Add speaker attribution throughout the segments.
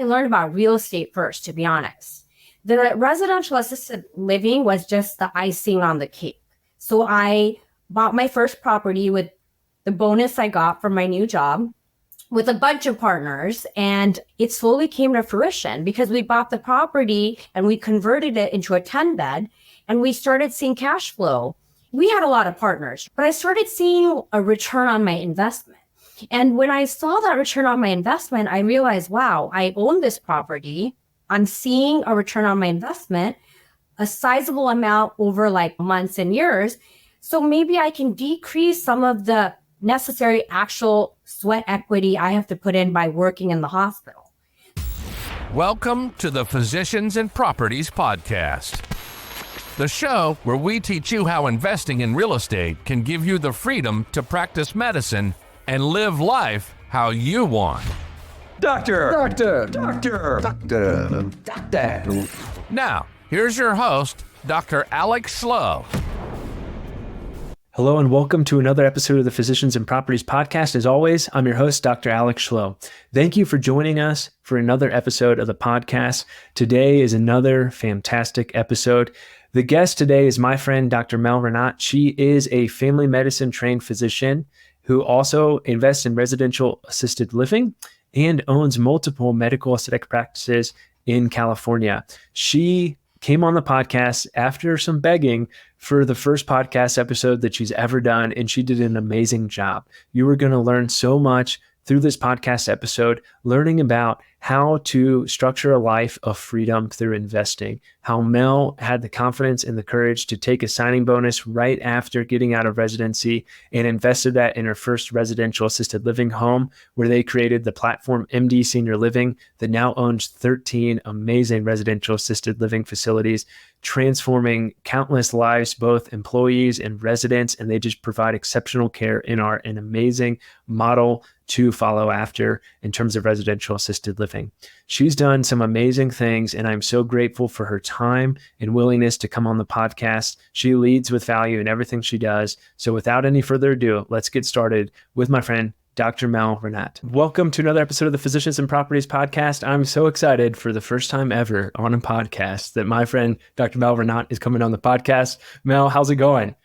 Speaker 1: learned about real estate first, to be honest. The residential assisted living was just the icing on the cake. So I bought my first property with the bonus I got from my new job with a bunch of partners, and it slowly came to fruition because we bought the property and we converted it into a 10-bed and we started seeing cash flow. We had a lot of partners, but I started seeing a return on my investment. And when I saw that return on my investment, I realized, wow, I own this property. I'm seeing a return on my investment, a sizable amount over like months and years. So maybe I can decrease some of the necessary actual sweat equity I have to put in by working in the hospital.
Speaker 2: Welcome to the Physicians and Properties Podcast, the show where we teach you how investing in real estate can give you the freedom to practice medicine and live life how you want.
Speaker 3: Doctor.
Speaker 2: Now, here's your host, Dr. Alex Schloe.
Speaker 4: Hello and welcome to another episode of the Physicians and Properties Podcast. As always, I'm your host, Dr. Alex Schloe. Thank you for joining us for another episode of the podcast. Today is another fantastic episode. The guest today is my friend, Dr. Mel Ranat. She is a family medicine trained physician who also invests in residential assisted living and owns multiple medical aesthetic practices in California. She came on the podcast after some begging for the first podcast episode that she's ever done, and she did an amazing job. You are going to learn so much through this podcast episode, learning about how to structure a life of freedom through investing, how Mel had the confidence and the courage to take a signing bonus right after getting out of residency and invested that in her first residential assisted living home, where they created the platform MD Senior Living that now owns 13 amazing residential assisted living facilities, transforming countless lives, both employees and residents, and they just provide exceptional care and are an amazing model to follow after in terms of residential assisted living. She's done some amazing things, and I'm so grateful for her time and willingness to come on the podcast. She leads with value in everything she does. So without any further ado, let's get started with my friend, Dr. Mel Ranat. Welcome to another episode of the Physicians and Properties Podcast. I'm so excited for the first time ever on a podcast that my friend, Dr. Mel Ranat, is coming on the podcast. Mel, how's it going?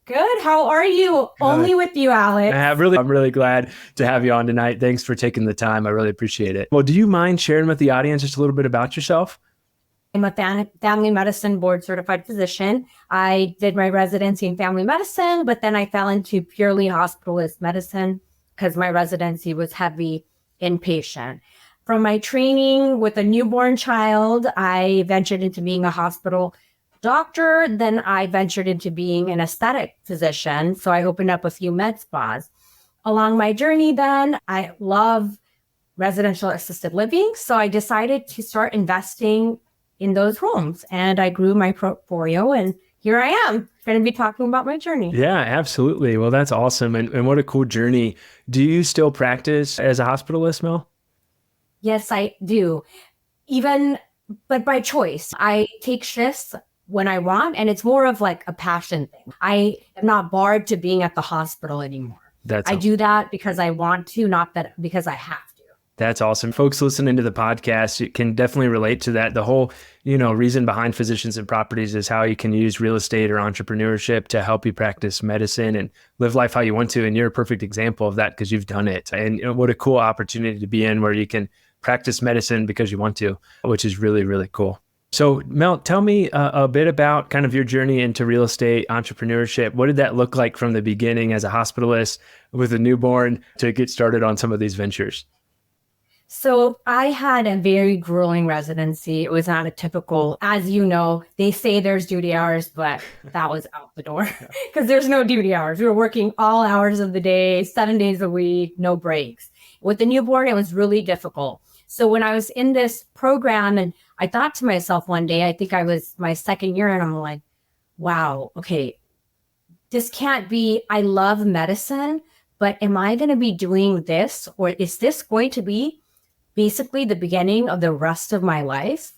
Speaker 1: Good. How are you? Only with you, Alex.
Speaker 4: I'm really glad to have you on tonight. Thanks for taking the time. I really appreciate it. Well, do you mind sharing with the audience just a little bit about yourself?
Speaker 1: I'm a family medicine board certified physician. I did my residency in family medicine, but then I fell into purely hospitalist medicine because my residency was heavy inpatient. From my training with a newborn child, I ventured into being a hospital doctor. Then I ventured into being an aesthetic physician. So I opened up a few med spas. Along my journey then, I love residential assisted living. So I decided to start investing in those homes. And I grew my portfolio, and here I am going to be talking about my journey.
Speaker 4: Yeah, absolutely. Well, that's awesome. And what a cool journey. Do you still practice as a hospitalist, Mel?
Speaker 1: Yes, I do. But by choice. I take shifts when I want, and it's more of like a passion thing. I am not barred to being at the hospital anymore. I do that because I want to, not that because I have to.
Speaker 4: That's awesome. Folks listening to the podcast, you can definitely relate to that. The whole, reason behind Physicians and Properties is how you can use real estate or entrepreneurship to help you practice medicine and live life how you want to. And you're a perfect example of that because you've done it. And what a cool opportunity to be in where you can practice medicine because you want to, which is really, really cool. So Mel, tell me a bit about kind of your journey into real estate entrepreneurship. What did that look like from the beginning as a hospitalist with a newborn to get started on some of these ventures?
Speaker 1: So I had a very grueling residency. It was not a typical, as you know, they say there's duty hours, but that was out the door because there's no duty hours. We were working all hours of the day, 7 days a week, no breaks. With the newborn, it was really difficult. So when I was in this program, and I thought to myself one day, I think I was my second year, and I'm like, wow, okay, this can't be, I love medicine, but am I going to be doing this? Or is this going to be basically the beginning of the rest of my life?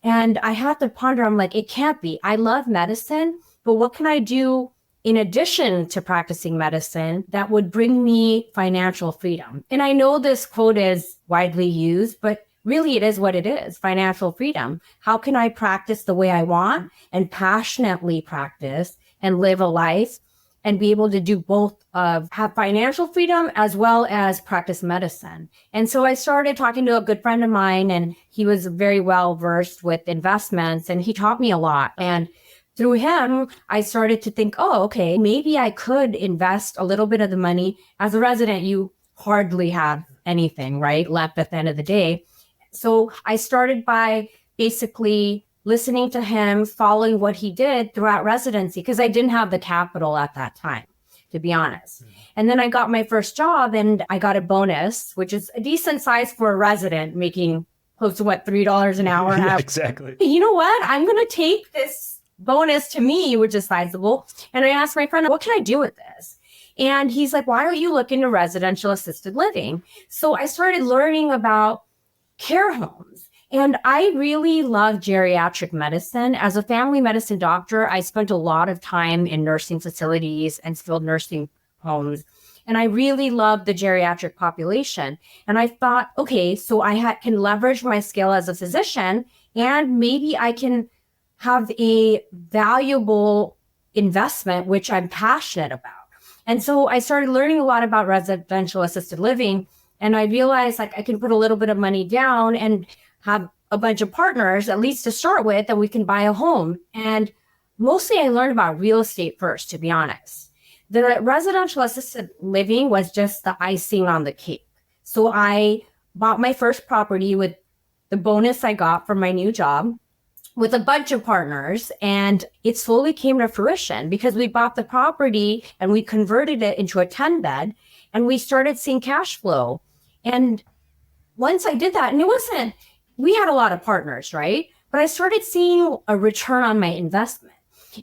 Speaker 1: And I had to ponder, I'm like, it can't be. I love medicine, but what can I do in addition to practicing medicine that would bring me financial freedom? And I know this quote is widely used, but really it is what it is, financial freedom. How can I practice the way I want and passionately practice and live a life and be able to do both of have financial freedom as well as practice medicine. And so I started talking to a good friend of mine, and he was very well versed with investments, and he taught me a lot. And through him, I started to think, oh, okay, maybe I could invest a little bit of the money. As a resident, you hardly have anything, right, left at the end of the day. So I started by basically listening to him, following what he did throughout residency, because I didn't have the capital at that time, to be honest. And then I got my first job and I got a bonus, which is a decent size for a resident, making close to $3 an hour.
Speaker 4: Yeah, exactly.
Speaker 1: You know what? I'm going to take this bonus to me, which is sizable. And I asked my friend, what can I do with this? And he's like, why are you looking to residential assisted living? So I started learning about care homes. And I really love geriatric medicine. As a family medicine doctor, I spent a lot of time in nursing facilities and skilled nursing homes. And I really love the geriatric population. And I thought, okay, so I can leverage my skill as a physician, and maybe I can have a valuable investment, which I'm passionate about. And so I started learning a lot about residential assisted living. And I realized I can put a little bit of money down and have a bunch of partners, at least to start with, and we can buy a home. And mostly I learned about real estate first, to be honest. The residential assisted living was just the icing on the cake. So I bought my first property with the bonus I got from my new job with a bunch of partners. And it slowly came to fruition because we bought the property and we converted it into a 10-bed and we started seeing cash flow. And once I did that, and we had a lot of partners, right? But I started seeing a return on my investment.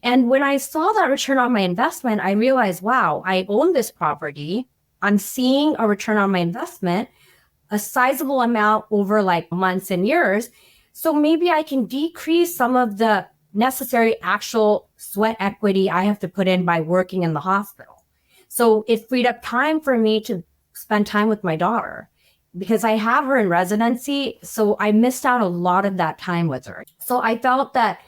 Speaker 1: And when I saw that return on my investment, I realized, wow, I own this property. I'm seeing a return on my investment, a sizable amount over months and years. So maybe I can decrease some of the necessary actual sweat equity I have to put in by working in the hospital. So it freed up time for me to spend time with my daughter, because I have her in residency. So I missed out a lot of that time with her. So I felt that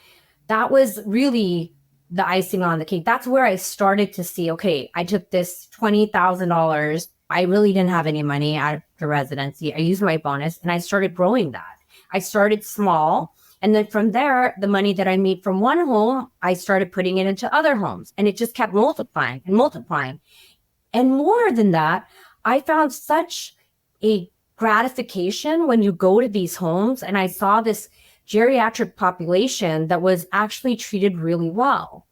Speaker 1: was really the icing on the cake. That's where I started to see, okay, I took this $20,000. I really didn't have any money after residency. I used my bonus and I started growing that. I started small. And then from there, the money that I made from one home, I started putting it into other homes. And it just kept multiplying and multiplying. And more than that, I found such a gratification when you go to these homes, and I saw this geriatric population that was actually treated really well.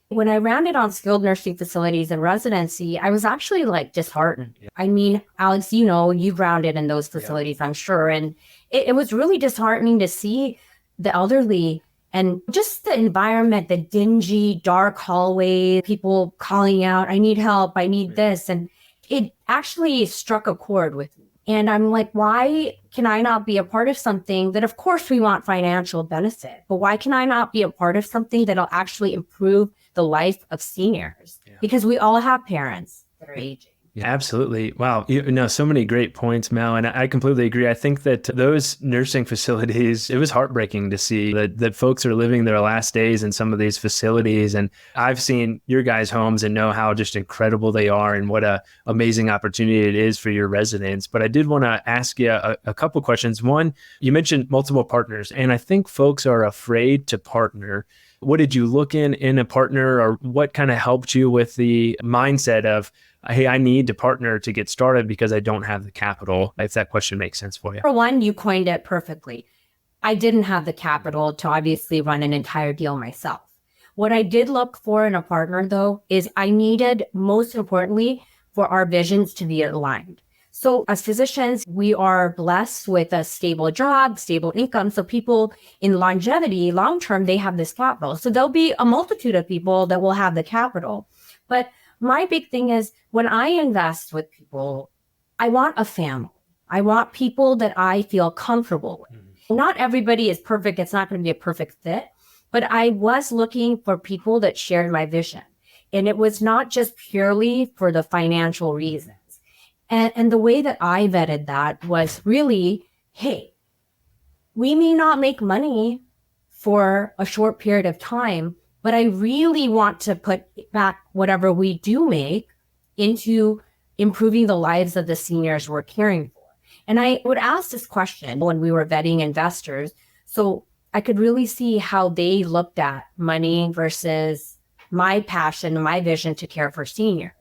Speaker 1: When I rounded on skilled nursing facilities and residency, I was actually disheartened. Yeah. I mean, Alex, you've rounded in those facilities, yeah. I'm sure. And it was really disheartening to see the elderly and just the environment, the dingy, dark hallways, people calling out, I need help, I need this. And it actually struck a chord with me. And I'm like, why can I not be a part of something that, of course, we want financial benefit, but why can I not be a part of something that'll actually improve the life of seniors? Yeah. Because we all have parents that are aging.
Speaker 4: Yeah, absolutely. Wow. So many great points, Mel. And I completely agree. I think that those nursing facilities, it was heartbreaking to see that folks are living their last days in some of these facilities. And I've seen your guys' homes and know how just incredible they are and what a amazing opportunity it is for your residents. But I did want to ask you a couple questions. One, you mentioned multiple partners, and I think folks are afraid to partner. What did you look in a partner, or what kind of helped you with the mindset of, hey, I need to partner to get started because I don't have the capital, if that question makes sense for you?
Speaker 1: For one, you coined it perfectly. I didn't have the capital to obviously run an entire deal myself. What I did look for in a partner, though, is I needed, most importantly, for our visions to be aligned. So as physicians, we are blessed with a stable job, stable income. So people in longevity, long-term, they have this capital. So there'll be a multitude of people that will have the capital. But my big thing is when I invest with people, I want a family. I want people that I feel comfortable with. Mm-hmm. Not everybody is perfect. It's not going to be a perfect fit. But I was looking for people that shared my vision. And it was not just purely for the financial reasons. And the way that I vetted that was really, hey, we may not make money for a short period of time, but I really want to put back whatever we do make into improving the lives of the seniors we're caring for. And I would ask this question when we were vetting investors. So I could really see how they looked at money versus my passion, my vision to care for seniors.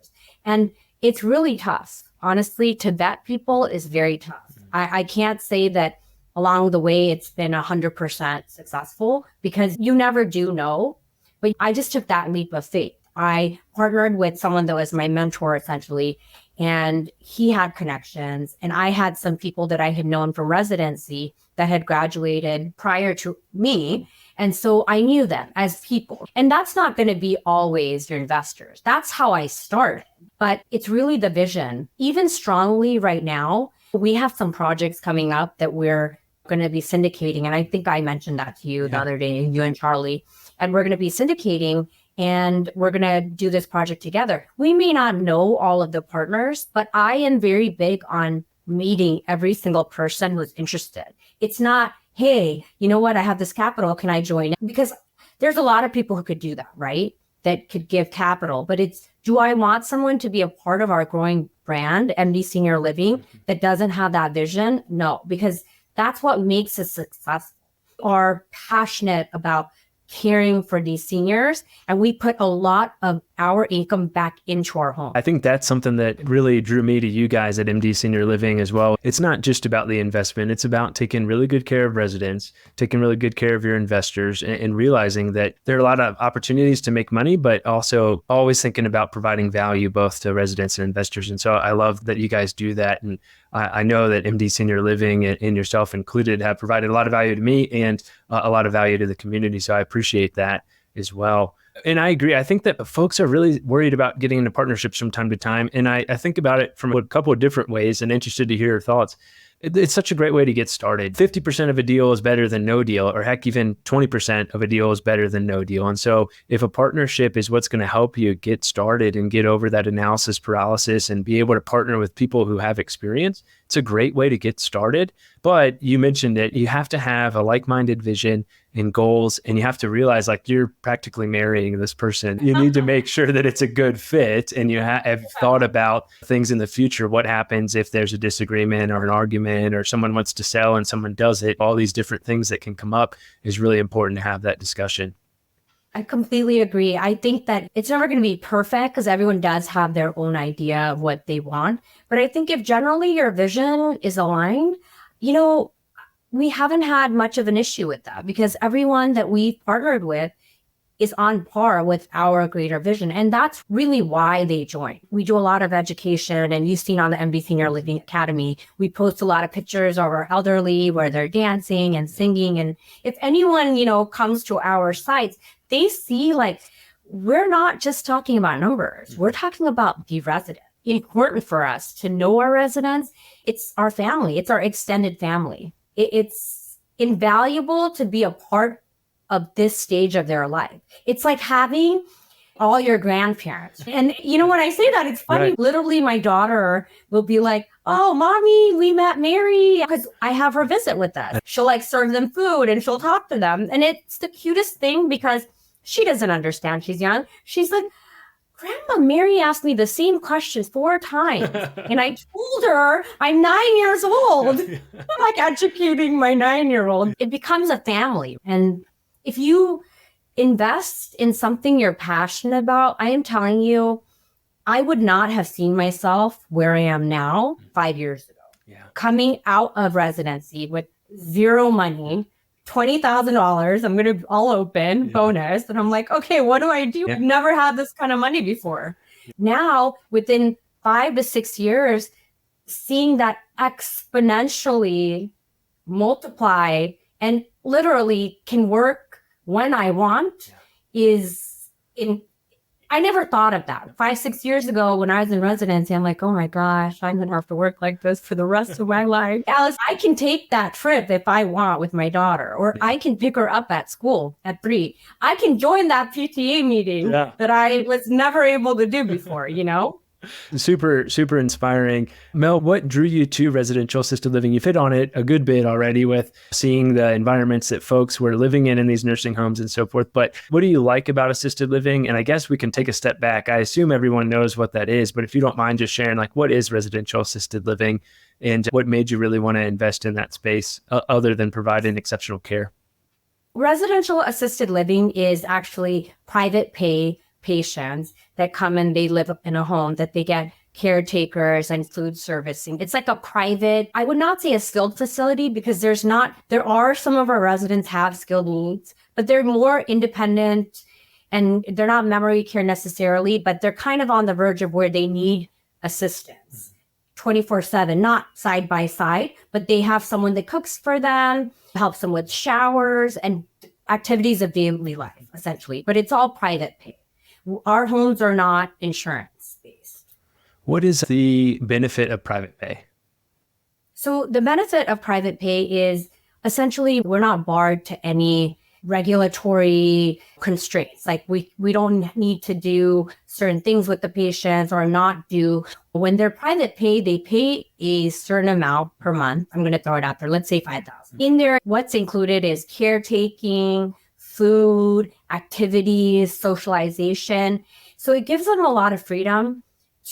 Speaker 1: And it's really tough. Honestly, to vet people is very tough. I can't say that along the way it's been 100% successful because you never do know. But I just took that leap of faith. I partnered with someone that was my mentor essentially, and he had connections. And I had some people that I had known from residency that had graduated prior to me. And so I knew them as people. And that's not going to be always your investors. That's how I started. But it's really the vision. Even strongly right now, we have some projects coming up that we're going to be syndicating. And I think I mentioned that to you the other day, you and Charlie. And we're going to be syndicating and we're going to do this project together. We may not know all of the partners, but I am very big on meeting every single person who's interested. It's not, hey, you know what? I have this capital. Can I join? Because there's a lot of people who could do that, right? That could give capital. But it's, do I want someone to be a part of our growing brand, MD Senior Living, that doesn't have that vision? No, because that's what makes us successful. Are passionate about caring for these seniors, and we put a lot of our income back into our home.
Speaker 4: I think that's something that really drew me to you guys at MD Senior Living as well. It's not just about the investment. It's about taking really good care of residents, taking really good care of your investors, and realizing that there are a lot of opportunities to make money, but also always thinking about providing value both to residents and investors. And so I love that you guys do that. And I know that MD Senior Living and yourself included have provided a lot of value to me and a lot of value to the community. So I appreciate that as well. And I agree. I think that folks are really worried about getting into partnerships from time to time. And I think about it from a couple of different ways and interested to hear your thoughts. It's such a great way to get started. 50% of a deal is better than no deal, or heck, even 20% of a deal is better than no deal. And so if a partnership is what's going to help you get started and get over that analysis paralysis and be able to partner with people who have experience, it's a great way to get started. But you mentioned it, you have to have a like-minded vision and goals, and you have to realize like you're practically marrying this person. You need to make sure that it's a good fit, and you have thought about things in the future. What happens if there's a disagreement or an argument or someone wants to sell and someone does it? All these different things that can come up is really important to have that discussion.
Speaker 1: I completely agree. I think that it's never going to be perfect because everyone does have their own idea of what they want. But I think if generally your vision is aligned, we haven't had much of an issue with that because everyone that we've partnered with is on par with our greater vision. And that's really why they join. We do a lot of education, and you've seen on the MD Senior Living Academy, we post a lot of pictures of our elderly where they're dancing and singing. And if anyone, comes to our sites, they see like, we're not just talking about numbers. We're talking about the resident. It's important for us to know our residents. It's our family. It's our extended family. It's invaluable to be a part of this stage of their life. It's like having all your grandparents. And when I say that, it's funny. Right. Literally, my daughter will be like, oh, mommy, we met Mary, because I have her visit with us. She'll like serve them food and she'll talk to them. And it's the cutest thing because she doesn't understand. She's young. She's like, Grandma Mary asked me the same questions 4 times. And I told her I'm 9 years old. I'm like educating my 9-year-old. It becomes a family. And if you invest in something you're passionate about, I am telling you, I would not have seen myself where I am now 5 years ago. Yeah. Coming out of residency with zero money, $20,000, I'm going to all open bonus. And I'm like, okay, what do I do? I've never had this kind of money before. Now, within 5 to 6 years, seeing that exponentially multiply and literally can work when I want I never thought of that. 5, 6 years ago when I was in residency, I'm like, oh my gosh, I'm going to have to work like this for the rest of my life. Alice, I can take that trip if I want with my daughter, or I can pick her up at school at 3. I can join that PTA meeting that I was never able to do before,
Speaker 4: Super, super inspiring. Mel, what drew you to residential assisted living? You've hit on it a good bit already with seeing the environments that folks were living in these nursing homes and so forth. But what do you like about assisted living? And I guess we can take a step back. I assume everyone knows what that is, but if you don't mind just sharing, like, what is residential assisted living and what made you really want to invest in that space other than providing exceptional care?
Speaker 1: Residential assisted living is actually private pay patients that come and they live in a home that they get caretakers and food servicing. It's like a private, I would not say a skilled facility because there are some of our residents have skilled needs, but they're more independent and they're not memory care necessarily, but they're kind of on the verge of where they need assistance 24/7, not side by side, but they have someone that cooks for them, helps them with showers and activities of daily life, essentially. But it's all private pay. Our homes are not insurance based.
Speaker 4: What is the benefit of private pay?
Speaker 1: So the benefit of private pay is essentially we're not barred to any regulatory constraints. Like we don't need to do certain things with the patients or not do. When they're private pay, they pay a certain amount per month. I'm going to throw it out there. Let's say $5,000. In there, what's included is caretaking, food, activities, socialization. So it gives them a lot of freedom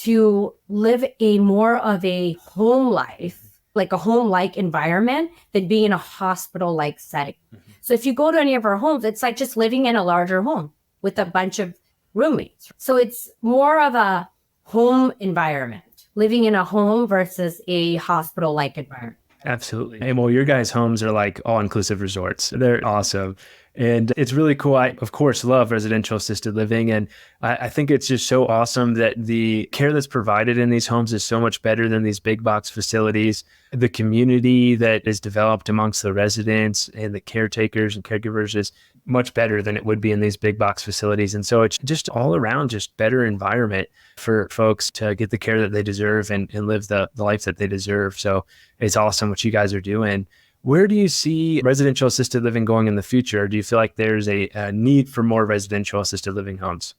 Speaker 1: to live a more of a home life, like a home-like environment than being in a hospital-like setting. So if you go to any of our homes, it's like just living in a larger home with a bunch of roommates. So it's more of a home environment, living in a home versus a hospital-like environment.
Speaker 4: Absolutely. And well, your guys' homes are like all-inclusive resorts. They're awesome. And it's really cool. I, of course, love residential assisted living. And I think it's just so awesome that the care that's provided in these homes is so much better than these big box facilities. The community that is developed amongst the residents and the caretakers and caregivers is much better than it would be in these big box facilities. And so it's just all around just better environment for folks to get the care that they deserve and live the life that they deserve. So it's awesome what you guys are doing. Where do you see residential assisted living going in the future? Do you feel like there's a need for more residential assisted living homes?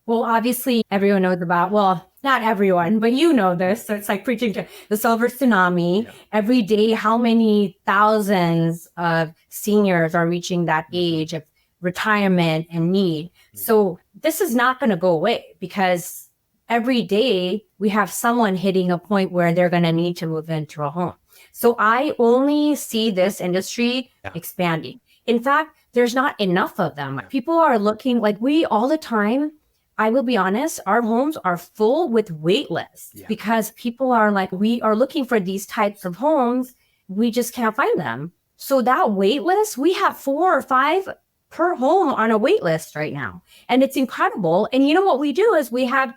Speaker 1: Well, obviously, everyone knows about, well, not everyone, but you know this. So it's like preaching to the silver tsunami. Yeah. Every day, how many thousands of seniors are reaching that age of retirement and need? So this is not going to go away because every day we have someone hitting a point where they're going to need to move into a home. So I only see this industry expanding. In fact, there's not enough of them. People are looking like we all the time. I will be honest, our homes are full with wait lists because people are like, we are looking for these types of homes. We just can't find them. So that wait list, we have 4 or 5 per home on a wait list right now. And it's incredible. And you know what we do is we have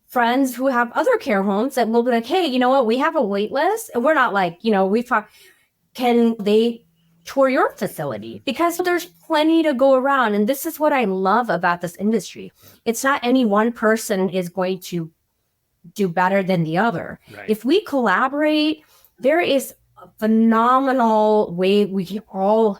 Speaker 1: friends who have other care homes that will be like, hey, you know what? We have a wait list. And we're not like, can they tour your facility? Because there's plenty to go around. And this is what I love about this industry. It's not any one person is going to do better than the other. Right. If we collaborate, there is a phenomenal way we can all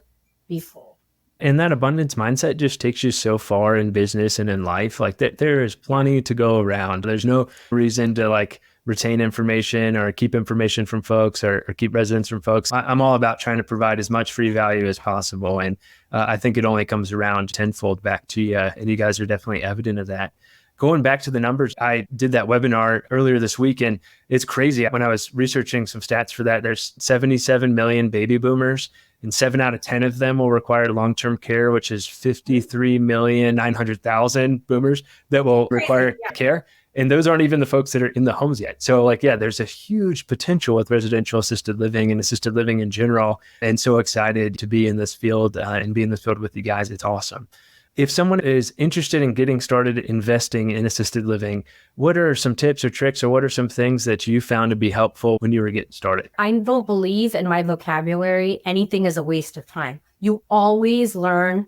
Speaker 1: be full.
Speaker 4: And that abundance mindset just takes you so far in business and in life. Like there is plenty to go around. There's no reason to like retain information or keep information from folks or keep residents from folks. I'm all about trying to provide as much free value as possible. And I think it only comes around tenfold back to you. And you guys are definitely evident of that. Going back to the numbers, I did that webinar earlier this week, and it's crazy. When I was researching some stats for that, there's 77 million baby boomers, and 7 out of 10 of them will require long-term care, which is 53,900,000 boomers that will require care. And those aren't even the folks that are in the homes yet. So there's a huge potential with residential assisted living and assisted living in general. And so excited to be in this field and be in this field with you guys. It's awesome. If someone is interested in getting started investing in assisted living, what are some tips or tricks or what are some things that you found to be helpful when you were getting started?
Speaker 1: I don't believe in my vocabulary anything is a waste of time. You always learn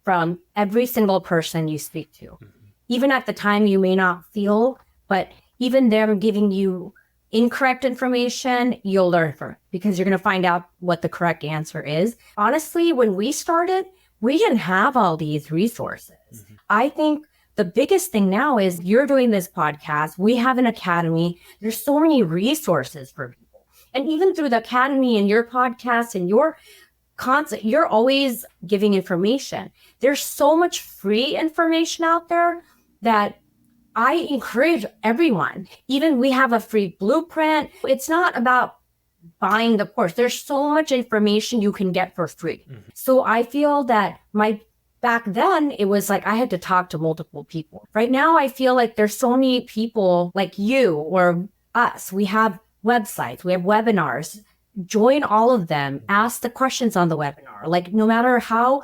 Speaker 1: from every single person you speak to. Mm-hmm. Even at the time you may not feel, but even them giving you incorrect information, you'll learn from it because you're going to find out what the correct answer is. Honestly, when we started, we didn't have all these resources. Mm-hmm. I think the biggest thing now is you're doing this podcast. We have an academy. There's so many resources for people. And even through the academy and your podcast and your content, you're always giving information. There's so much free information out there that I encourage everyone. Even we have a free blueprint. It's not about buying the course. There's so much information you can get for free. Mm-hmm. So I feel that back then, it was like I had to talk to multiple people. Right now, I feel like there's so many people like you or us. We have websites, we have webinars. Join all of them. Ask the questions on the webinar. Like, no matter how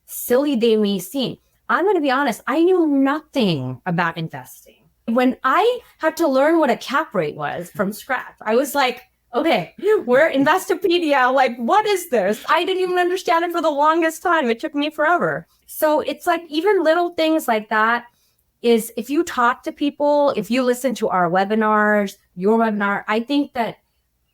Speaker 1: silly they may seem. I'm going to be honest, I knew nothing about investing. When I had to learn what a cap rate was from scratch, I was like, okay, we're Investopedia. Like, what is this? I didn't even understand it for the longest time. It took me forever. So it's like even little things like that is if you talk to people, if you listen to our webinars, your webinar, I think that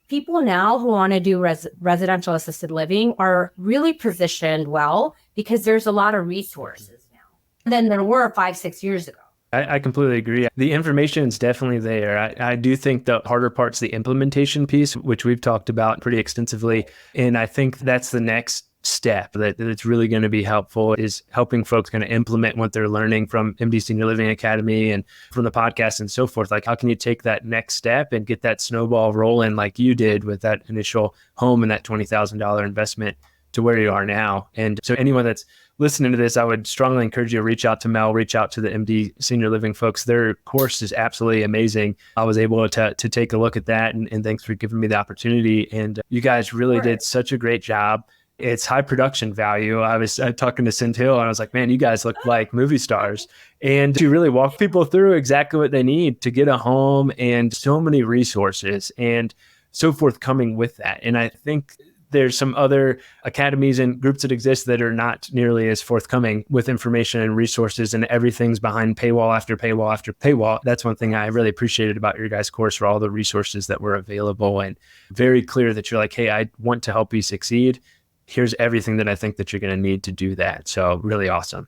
Speaker 1: people now who want to do residential assisted living are really positioned well because there's a lot of resources now than there were 5-6 years ago.
Speaker 4: I completely agree. The information is definitely there. I do think the harder part's the implementation piece, which we've talked about pretty extensively. And I think that's the next step that's really going to be helpful is helping folks kind of implement what they're learning from MD Senior Living Academy and from the podcast and so forth. Like, how can you take that next step and get that snowball rolling like you did with that initial home and that $20,000 investment to where you are now? And so anyone that's listening to this, I would strongly encourage you to reach out to Mel, reach out to the MD Senior Living folks. Their course is absolutely amazing. I was able to take a look at that, and thanks for giving me the opportunity. And you guys really did such a great job. It's high production value. I was talking to Centil and I was like, man, you guys look like movie stars. And you really walk people through exactly what they need to get a home and so many resources and so forth coming with that. And I think there's some other academies and groups that exist that are not nearly as forthcoming with information and resources, and everything's behind paywall after paywall after paywall. That's one thing I really appreciated about your guys' course, for all the resources that were available and very clear that you're like, hey, I want to help you succeed. Here's everything that I think that you're going to need to do that. So really awesome.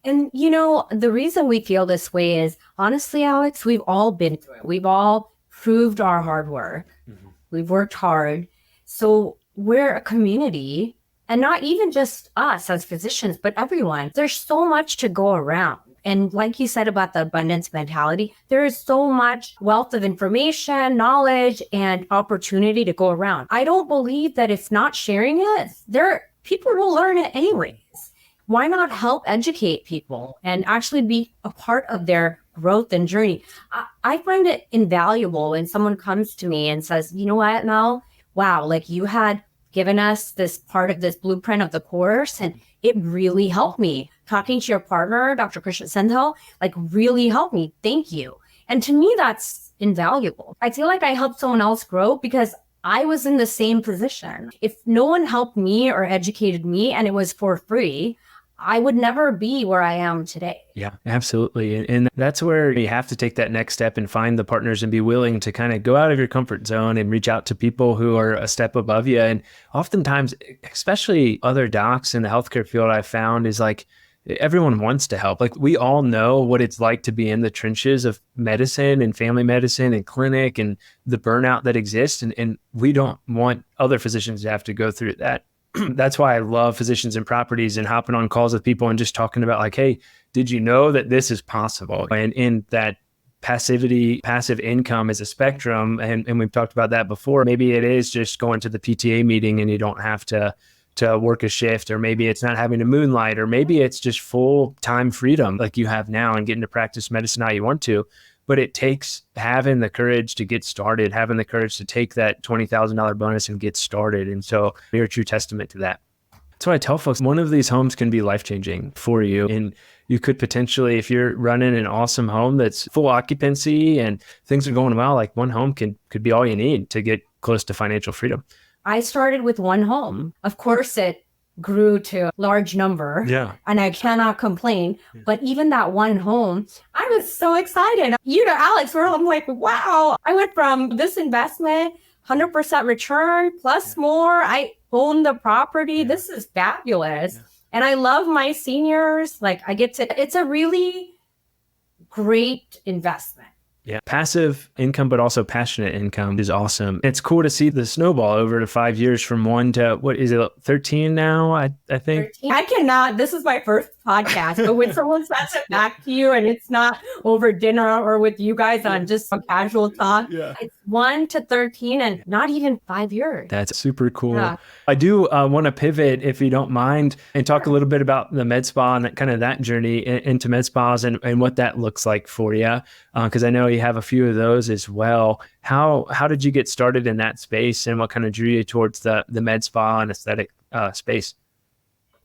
Speaker 1: And, the reason we feel this way is, honestly, Alex, we've all been through it. We've all proved our hard work. Mm-hmm. We've worked hard. So we're a community, and not even just us as physicians, but everyone. There's so much to go around. And like you said about the abundance mentality, there is so much wealth of information, knowledge, and opportunity to go around. I don't believe that if not sharing it, people will learn it anyways. Why not help educate people and actually be a part of their growth and journey? I find it invaluable when someone comes to me and says, you know what, Mel? Wow, like you had given us this part of this blueprint of the course, and it really helped me. Talking to your partner, Dr. Christian Centil, like really helped me. Thank you. And to me, that's invaluable. I feel like I helped someone else grow because I was in the same position. If no one helped me or educated me and it was for free, I would never be where I am today.
Speaker 4: Yeah, absolutely. And that's where you have to take that next step and find the partners and be willing to kind of go out of your comfort zone and reach out to people who are a step above you. And oftentimes, especially other docs in the healthcare field, I've found is like, everyone wants to help. Like, we all know what it's like to be in the trenches of medicine and family medicine and clinic and the burnout that exists. And we don't want other physicians to have to go through that. That's why I love Physicians and Properties and hopping on calls with people and just talking about like, hey, did you know that this is possible? And in that passive income is a spectrum. And we've talked about that before. Maybe it is just going to the PTA meeting and you don't have to work a shift, or maybe it's not having to moonlight, or maybe it's just full-time freedom like you have now and getting to practice medicine how you want to. But it takes having the courage to get started, having the courage to take that $20,000 bonus and get started. And so you're a true testament to that. That's why I tell folks, one of these homes can be life-changing for you. And you could potentially, if you're running an awesome home that's full occupancy and things are going well, like one home could be all you need to get close to financial freedom.
Speaker 1: I started with one home. Of course, it grew to a large number. Yeah. And I cannot complain. Yeah. But even that one home, I was so excited. Alex, I'm like, wow. I went from this investment, 100% return plus more. I own the property. Yeah. This is fabulous. Yeah. And I love my seniors. Like it's a really great investment.
Speaker 4: Yeah. Passive income, but also passionate income is awesome. It's cool to see the snowball over to 5 years from 1 to, what is it, 13 now? I think.
Speaker 1: 13. I cannot, this is my first podcast, but when someone sends it back to you and it's not over dinner or with you guys on just a casual talk, it's 1 to 13 and not even 5 years.
Speaker 4: That's super cool.
Speaker 1: Yeah.
Speaker 4: I do want to pivot, if you don't mind, and talk a little bit about the med spa and kind of that journey into med spas and what that looks like for you. Because I know you have a few of those as well. How did you get started in that space, and what kind of drew you towards the med spa and aesthetic space?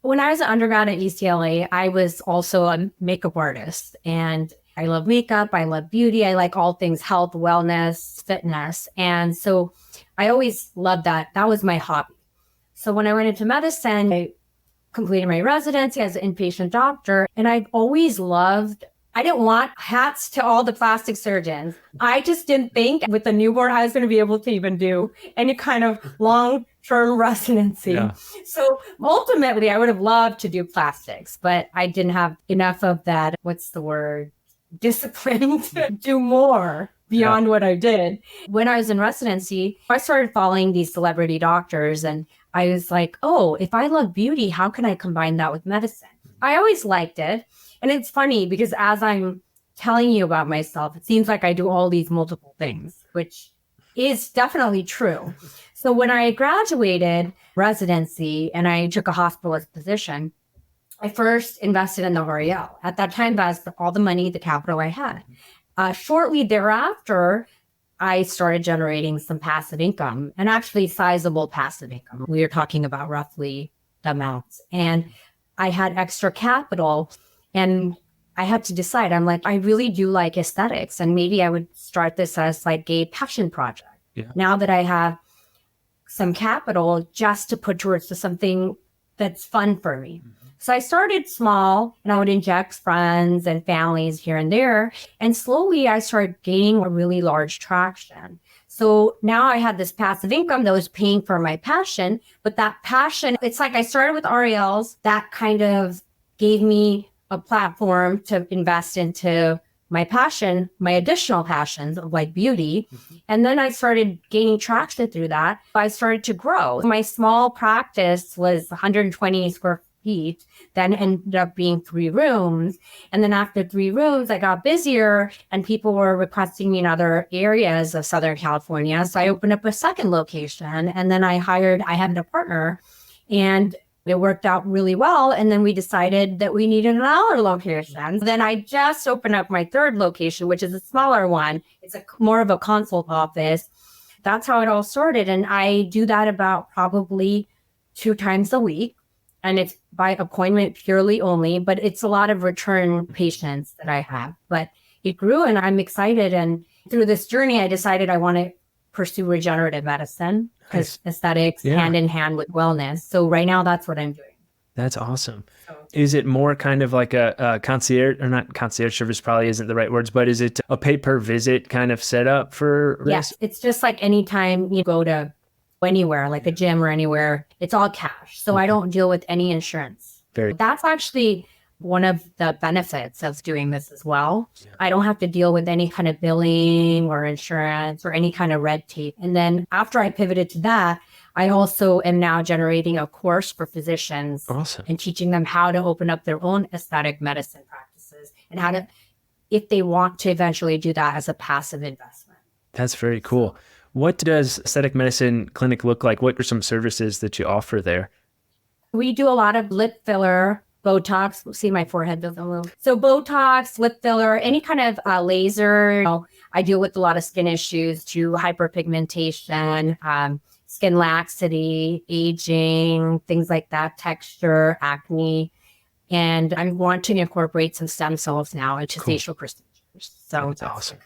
Speaker 1: When I was an undergrad at UCLA, I was also a makeup artist, and I love makeup. I love beauty. I like all things health, wellness, fitness. And so I always loved that. That was my hobby. So when I went into medicine, I completed my residency as an inpatient doctor, and I've always loved, I didn't want hats to all the plastic surgeons. I just didn't think with a newborn I was going to be able to even do any kind of long-term residency. Yeah. So ultimately, I would have loved to do plastics, but I didn't have enough of that, discipline to do more beyond what I did. When I was in residency, I started following these celebrity doctors, and I was like, oh, if I love beauty, how can I combine that with medicine? I always liked it. And it's funny because as I'm telling you about myself, it seems like I do all these multiple things, which is definitely true. So when I graduated residency and I took a hospitalist position, I first invested in the REL. At that time, that's all the money, the capital I had. Shortly thereafter, I started generating some passive income, and actually sizable passive income. We were talking about roughly the amounts. And I had extra capital, and I had to decide. I'm like, I really do like aesthetics, and maybe I would start this as like a passion project. Yeah. Now that I have some capital just to put towards something that's fun for me. Mm-hmm. So I started small, and I would inject friends and families here and there. And slowly I started gaining a really large traction. So now I had this passive income that was paying for my passion, but that passion, it's like I started with RELs. That kind of gave me a platform to invest into my passion, my additional passions of like beauty. Mm-hmm. And then I started gaining traction through that. I started to grow. My small practice was 120 square feet, then ended up being 3 rooms. And then after 3 rooms, I got busier and people were requesting me in other areas of Southern California. So I opened up a second location, and then I had a partner, and it worked out really well. And then we decided that we needed another location. Then I just opened up my third location, which is a smaller one. It's more of a consult office. That's how it all started. And I do that about probably 2 times a week. And it's by appointment purely only, but it's a lot of return patients that I have. But it grew, and I'm excited. And through this journey, I decided I want to pursue regenerative medicine, because aesthetics hand in hand with wellness. So right now, that's what I'm doing.
Speaker 4: That's awesome. Is it more kind of like a concierge, or not concierge service probably isn't the right words, but is it a pay-per-visit kind of setup for this?
Speaker 1: Yes, it's just like anytime you go to anywhere, like a gym or anywhere, it's all cash. So I don't deal with any insurance. That's actually one of the benefits of doing this as well. Yeah. I don't have to deal with any kind of billing or insurance or any kind of red tape. And then after I pivoted to that, I also am now generating a course for physicians and teaching them how to open up their own aesthetic medicine practices and how to, if they want to eventually do that as a passive investment.
Speaker 4: That's very cool. What does aesthetic medicine clinic look like? What are some services that you offer there?
Speaker 1: We do a lot of lip filler, Botox. See my forehead a little. So Botox, lip filler, any kind of laser. I deal with a lot of skin issues, to hyperpigmentation, skin laxity, aging, things like that, texture, acne. And I want to incorporate some stem cells now into facial procedures. So
Speaker 4: that's awesome.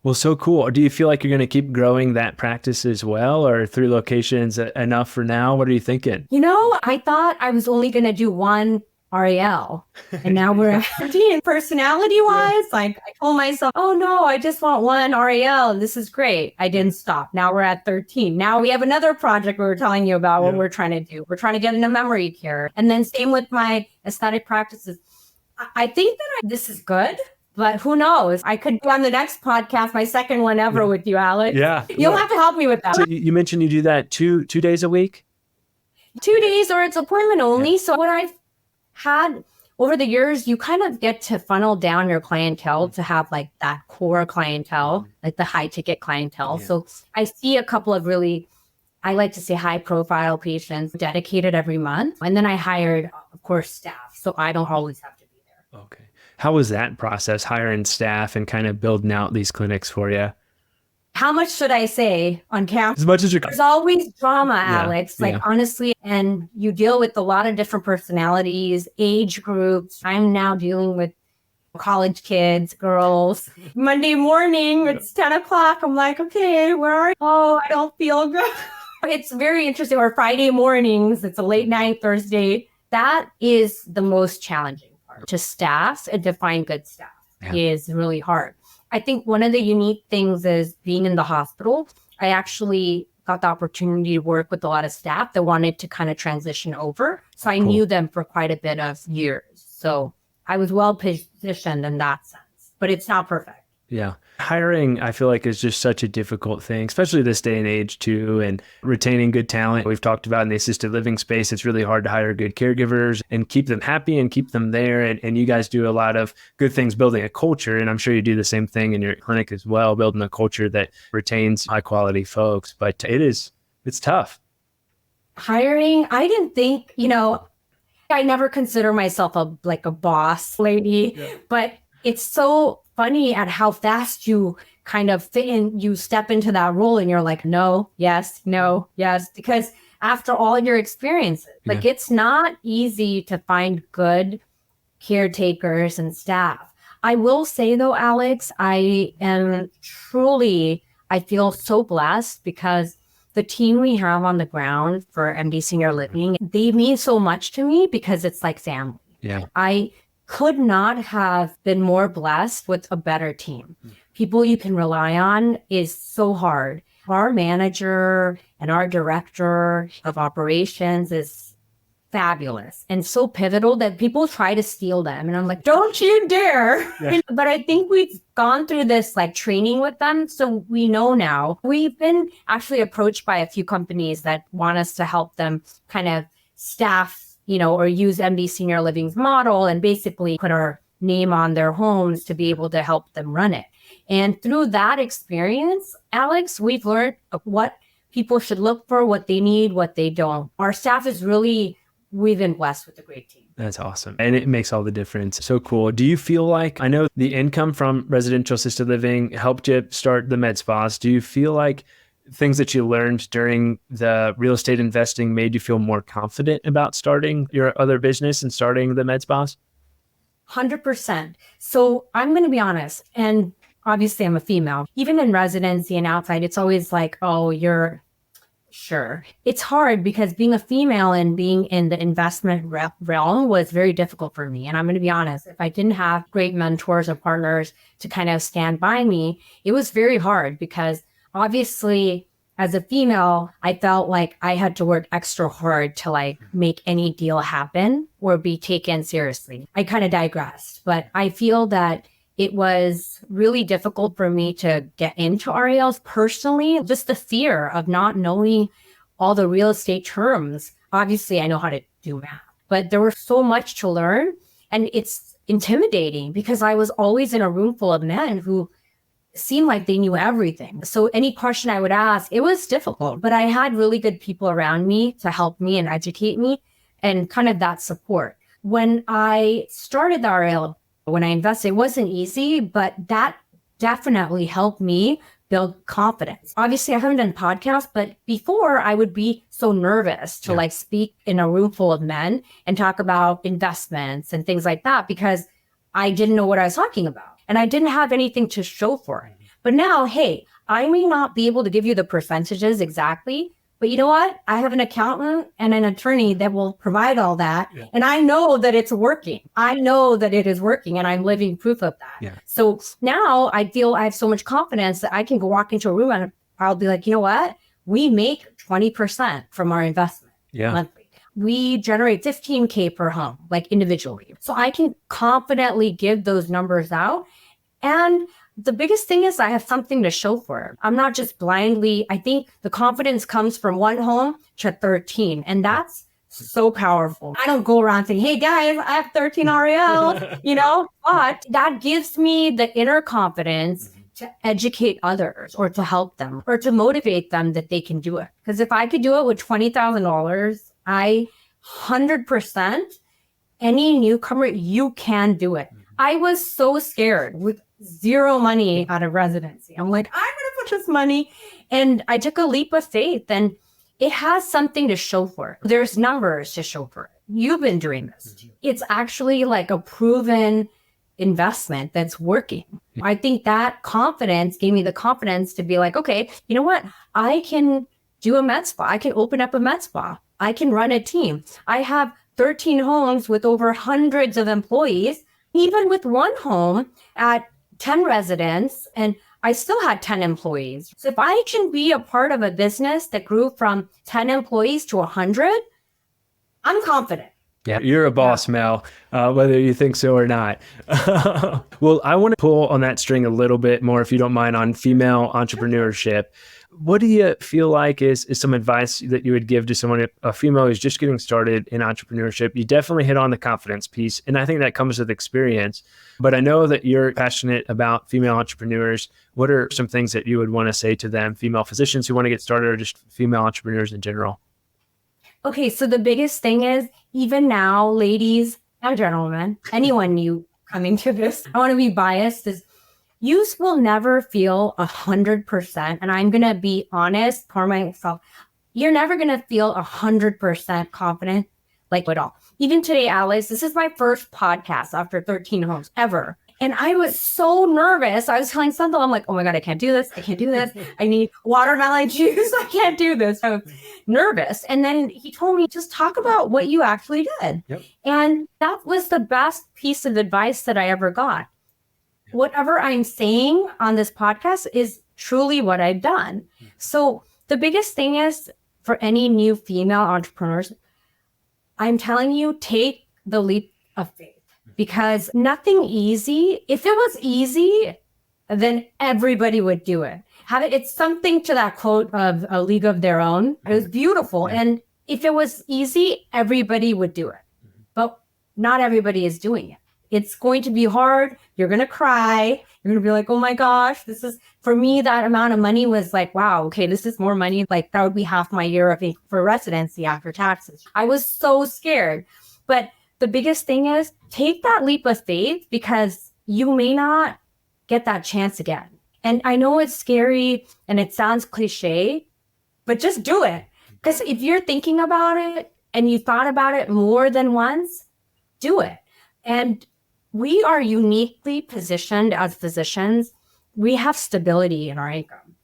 Speaker 4: Well, so cool. Do you feel like you're going to keep growing that practice as well, or 3 locations enough for now? What are you thinking?
Speaker 1: I thought I was only going to do 1 REL, and now we're at 15. Personality-wise, like I told myself, oh no, I just want 1 REL, and this is great. I didn't stop. Now we're at 13. Now we have another project we were telling you about what we're trying to do. We're trying to get into memory care. And then same with my aesthetic practices. I think that this is good. But who knows? I could be on the next podcast, my second one ever with you, Alex.
Speaker 4: Yeah.
Speaker 1: You'll have to help me with that.
Speaker 4: So you mentioned you do that two days a week?
Speaker 1: 2 days or it's appointment only. So what I've had over the years, you kind of get to funnel down your clientele to have like that core clientele, like the high ticket clientele.
Speaker 4: Yeah.
Speaker 1: So I see a couple of really, I like to say high profile patients dedicated every month. And then I hired, of course, staff. So I don't always have to be there.
Speaker 4: Okay. How was that process, hiring staff and kind of building out these clinics for you?
Speaker 1: How much should I say on camera?
Speaker 4: As much as you
Speaker 1: There's always drama,
Speaker 4: Yeah,
Speaker 1: Alex, like
Speaker 4: yeah.
Speaker 1: honestly, and you deal with a lot of different personalities, age groups. I'm now dealing with college kids, girls. Monday morning, it's 10 o'clock. I'm like, okay, where are you? Oh, I don't feel good. It's very interesting. Or Friday mornings, it's a late night, Thursday. That is the most challenging part. To staff and to find good staff is really hard. I think one of the unique things is being in the hospital. I actually got the opportunity to work with a lot of staff that wanted to kind of transition over. So I knew them for quite a bit of years. So I was well positioned in that sense, but it's not perfect.
Speaker 4: Yeah. Hiring, I feel like, is just such a difficult thing, especially this day and age too, and retaining good talent. We've talked about in the assisted living space, it's really hard to hire good caregivers and keep them happy and keep them there. And you guys do a lot of good things building a culture. And I'm sure you do the same thing in your clinic as well, building a culture that retains high quality folks. But it's tough.
Speaker 1: Hiring, I didn't think, I never consider myself a boss lady, but it's so funny at how fast you kind of fit in, you step into that role and you're like, no, yes, because after all your experiences, it's not easy to find good caretakers and staff. I will say though, Alex, I feel so blessed because the team we have on the ground for MD Senior Living, they mean so much to me because it's like family.
Speaker 4: Yeah.
Speaker 1: I could not have been more blessed with a better team. People you can rely on is so hard. Our manager and our director of operations is fabulous and so pivotal that people try to steal them. And I'm like, don't you dare. Yeah. But I think we've gone through this training with them. So we know now. We've been actually approached by a few companies that want us to help them kind of staff or use MD Senior Living's model and basically put our name on their homes to be able to help them run it. And through that experience, Alex, we've learned what people should look for, what they need, what they don't. Our staff is we've been blessed with a great team.
Speaker 4: That's awesome. And it makes all the difference. So cool. Do you feel like, I know the income from residential assisted living helped you start the med spas. Do you feel like things that you learned during the real estate investing made you feel more confident about starting your other business and starting the med spas?
Speaker 1: 100%. So I'm going to be honest. And obviously I'm a female. Even in residency and outside, it's always like, oh, you're sure. It's hard because being a female and being in the investment realm was very difficult for me. And I'm going to be honest, if I didn't have great mentors or partners to kind of stand by me, it was very hard because obviously, as a female, I felt like I had to work extra hard to make any deal happen or be taken seriously. I kind of digressed, but I feel that it was really difficult for me to get into RELs personally. Just the fear of not knowing all the real estate terms. Obviously, I know how to do math, but there was so much to learn, and it's intimidating because I was always in a room full of men who seemed like they knew everything. So any question I would ask, it was difficult, but I had really good people around me to help me and educate me and kind of that support. When I started the RL, when I invested, it wasn't easy, but that definitely helped me build confidence. Obviously, I haven't done podcasts, but before I would be so nervous to speak in a room full of men and talk about investments and things like that because I didn't know what I was talking about. And I didn't have anything to show for it. But now, hey, I may not be able to give you the percentages exactly, but you know what? I have an accountant and an attorney that will provide all that. Yeah. And I know that it's working. I know that it is working and I'm living proof of that. Yeah. So now I feel I have so much confidence that I can go walk into a room and I'll be like, you know what? We make 20% from our investment monthly. We generate 15K per home, individually. So I can confidently give those numbers out. And the biggest thing is I have something to show for it. I'm not just blindly, I think the confidence comes from one home to 13. And that's so powerful. I don't go around saying, hey guys, I have 13 RELs, but that gives me the inner confidence to educate others or to help them or to motivate them that they can do it. Because if I could do it with $20,000, I 100%, any newcomer, you can do it. I was so scared with zero money out of residency. I'm like, I'm going to put this money. And I took a leap of faith, and it has something to show for it. There's numbers to show for it. You've been doing this. It's actually like a proven investment that's working. I think that confidence gave me the confidence to be like, okay, you know what? I can do a med spa. I can open up a med spa. I can run a team. I have 13 homes with over hundreds of employees, even with one home at 10 residents, and I still had 10 employees. So if I can be a part of a business that grew from 10 employees to 100, I'm confident.
Speaker 4: Yeah, you're a boss, Mel, whether you think so or not. Well, I want to pull on that string a little bit more, if you don't mind, on female entrepreneurship. What do you feel like is some advice that you would give to someone, a female who's just getting started in entrepreneurship? You definitely hit on the confidence piece, and I think that comes with experience. But I know that you're passionate about female entrepreneurs. What are some things that you would want to say to them, female physicians who want to get started, or just female entrepreneurs in general?
Speaker 1: Okay, so the biggest thing is, even now, ladies and gentlemen, anyone new coming to this, I want to be biased, is you will never feel 100%. And I'm going to be honest for myself. You're never going to feel 100% confident, like at all. Even today, Alice, this is my first podcast after 13 homes ever. And I was so nervous. I was telling Sandal, I'm like, oh my God, I can't do this. I can't do this. I need watermelon juice. I can't do this. I was nervous. And then he told me, just talk about what you actually did.
Speaker 4: Yep.
Speaker 1: And that was the best piece of advice that I ever got. Whatever I'm saying on this podcast is truly what I've done. So the biggest thing is, for any new female entrepreneurs, I'm telling you, take the leap of faith, because nothing easy. If it was easy, then everybody would do it. It's something to that quote of A League of Their Own. It was beautiful. Yeah. And if it was easy, everybody would do it. But not everybody is doing it. It's going to be hard. You're going to cry. You're going to be like, oh my gosh, this is, for me, that amount of money was like, wow, okay, this is more money. Like that would be half my year of for residency after taxes. I was so scared. But the biggest thing is, take that leap of faith, because you may not get that chance again. And I know it's scary and it sounds cliche, but just do it. Because if you're thinking about it and you thought about it more than once, do it. And we are uniquely positioned as physicians. We have stability in our income.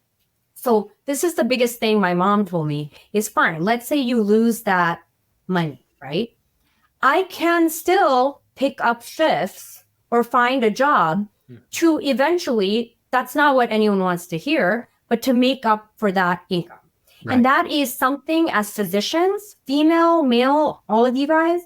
Speaker 1: So this is the biggest thing my mom told me is, fine, let's say you lose that money, right? I can still pick up shifts or find a job to eventually, that's not what anyone wants to hear, but to make up for that income. Right. And that is something, as physicians, female, male, all of you guys,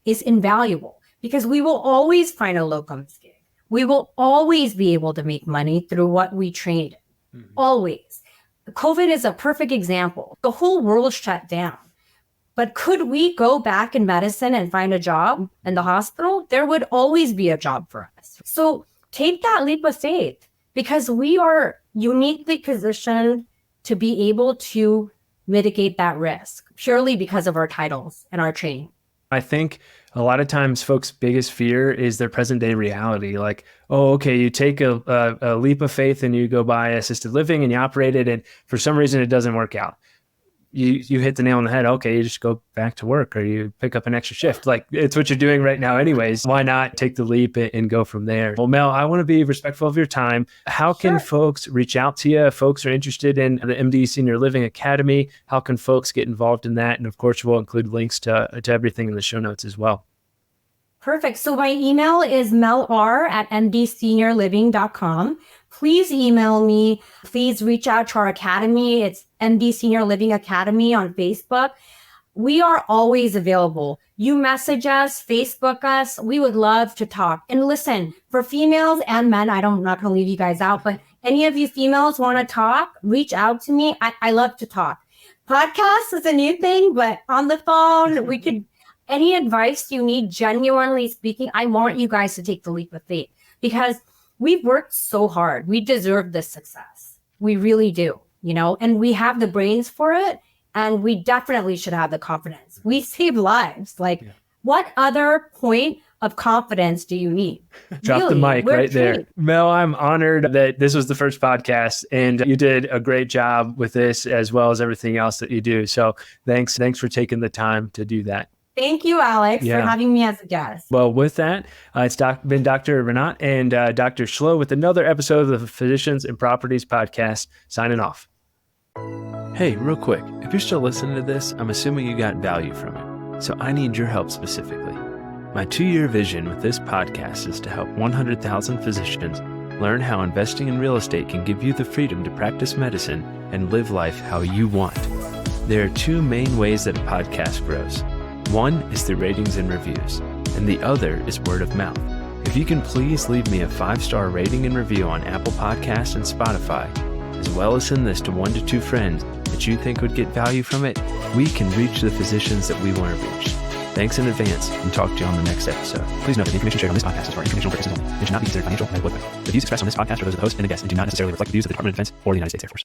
Speaker 1: is invaluable. Because we will always find a locums gig. We will always be able to make money through what we trained in. Mm-hmm. Always. COVID is a perfect example. The whole world shut down. But could we go back in medicine and find a job in the hospital? There would always be a job for us. So take that leap of faith, because we are uniquely positioned to be able to mitigate that risk purely because of our titles and our training.
Speaker 4: I think a lot of times folks' biggest fear is their present day reality. Like, oh, okay, you take a leap of faith and you go buy assisted living and you operate it, and for some reason it doesn't work out. You hit the nail on the head. Okay, you just go back to work, or you pick up an extra shift. Like, it's what you're doing right now anyways. Why not take the leap and go from there? Well, Mel, I want to be respectful of your time. How can folks reach out to you if folks are interested in the MD Senior Living Academy? How can folks get involved in that? And of course, we'll include links to everything in the show notes as well.
Speaker 1: Perfect. So my email is melr@mdseniorliving.com. Please email me. Please reach out to our academy. It's MD Senior Living Academy on Facebook. we are always available. You message us, Facebook us. We would love to talk. And listen, for females and men, I'm not going to leave you guys out, but any of you females want to talk, reach out to me. I love to talk. Podcast is a new thing, but on the phone, we could, any advice you need, genuinely speaking, I want you guys to take the leap of faith because we've worked so hard. We deserve this success. We really do, and we have the brains for it. And we definitely should have the confidence. We save lives. What other point of confidence do you need?
Speaker 4: Drop the mic right there. Mel, I'm honored that this was the first podcast and you did a great job with this as well as everything else that you do. So thanks for taking the time to do that.
Speaker 1: Thank you, Alex, for having me as a guest.
Speaker 4: Well, with that, it's been Dr. Ranat and Dr. Schloe with another episode of the Physicians and Properties podcast, signing off. Hey, real quick, if you're still listening to this, I'm assuming you got value from it. So I need your help specifically. My 2-year vision with this podcast is to help 100,000 physicians learn how investing in real estate can give you the freedom to practice medicine and live life how you want. There are 2 main ways that a podcast grows. One is through ratings and reviews, and the other is word of mouth. If you can please leave me a 5-star rating and review on Apple Podcasts and Spotify, as well as send this to 1 to 2 friends that you think would get value from it, we can reach the physicians that we want to reach. Thanks in advance and talk to you on the next episode. Please note that the information shared on this podcast is for informational purposes only and should not be considered financial or medical advice. The views expressed on this podcast are those of the host and the guest and do not necessarily reflect the views of the Department of Defense or the United States Air Force.